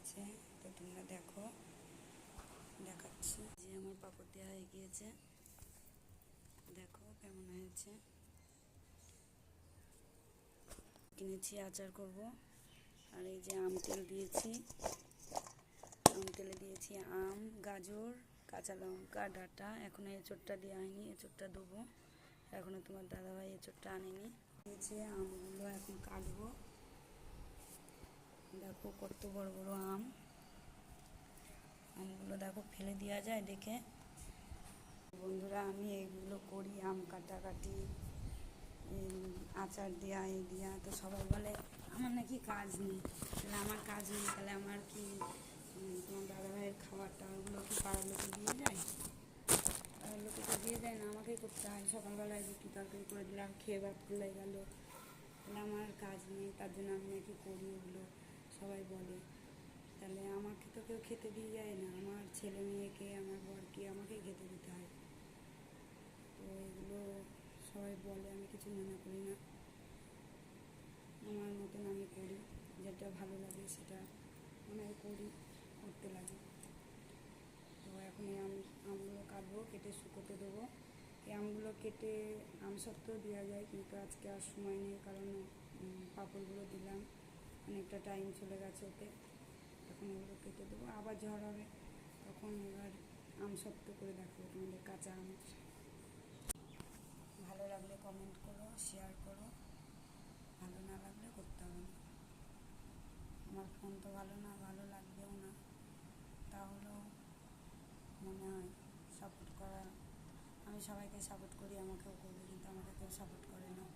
হয়েছে, তো তোমরা দেখো, দেখাচ্ছি। যে আমার পাঁপড় দেওয়া হয়ে গিয়েছে, দেখো কেমন হয়েছে। কিনেছি আচার করব। আর এই যে আম তেল দিয়েছি, আম তেলে দিয়েছি আম, গাজর, কাঁচা লঙ্কা, ডাঁটা। এখনও এঁচোড়টা দেওয়া হয়নি, এঁচোড়টা দেবো। এখনও তোমার দাদাভাই এঁচোড়টা আনেনি। দিয়েছে আমগুলো এখন কাটবো। দেখো কত বড় বড় আম, আমগুলো দেখো ফেলে দেওয়া যায় দেখে। বন্ধুরা, আমি এইগুলো করি, আম কাটাকাটি, আচার দেওয়া, এই দেওয়া। তো সবাই বলে আমার নাকি কাজ নেই। তাহলে আমার কাজ নেই, তাহলে আমার কি তোমার দাদাভাইয়ের খাবারটা ওগুলো কি পাড়ার লোকে দিয়ে যায়? পাড়ার লোকে তো দিয়ে যায় না, আমাকেই করতে হয়। সকালবেলায় রুটি তরকারি করে দিলাম, খেয়ে ভাত খুলে গেল, তাহলে আমার কাজ নেই, তার জন্য আমি নাকি করি ওগুলো, সবাই বলে। তাহলে আমাকে তো কেউ খেতে দিয়ে যায় না, আমার ছেলে মেয়েকে, আমার বরকে আমাকেই খেতে দিতে হয়। তো এগুলো সবাই বলে, আমি কিছু মনে করি না। আমার মতন আমি করি, যেটা ভালো লাগে সেটা করি, করতে লাগে। তো এখন এই আমগুলো কাটবো, কেটে শুকোতে দেবো। এই আমগুলো কেটে আমসত্ত্বেও দেওয়া যায়, কিন্তু আজকে আর সময় নেই, কারণ পাঁপড়গুলো দিলাম, অনেকটা টাইম চলে গেছে ওতে। এখন এগুলো কেটে দেবো, আবার ঝড় হবে, তখন এবার আমসত্ত্ব করে দেখাবো তোমাদের, কাঁচা আম। ভালো লাগলে কমেন্ট করো, শেয়ার করো, ভালো না লাগলে করতে হবে না। আমার ফোন তো ভালো না, ভালো লাগবেও না, তাহলেও মনে হয় সাপোর্ট করা। আমি সবাইকে সাপোর্ট করি, আমাকেও করবে, কিন্তু আমাকে কেউ সাপোর্ট করে না।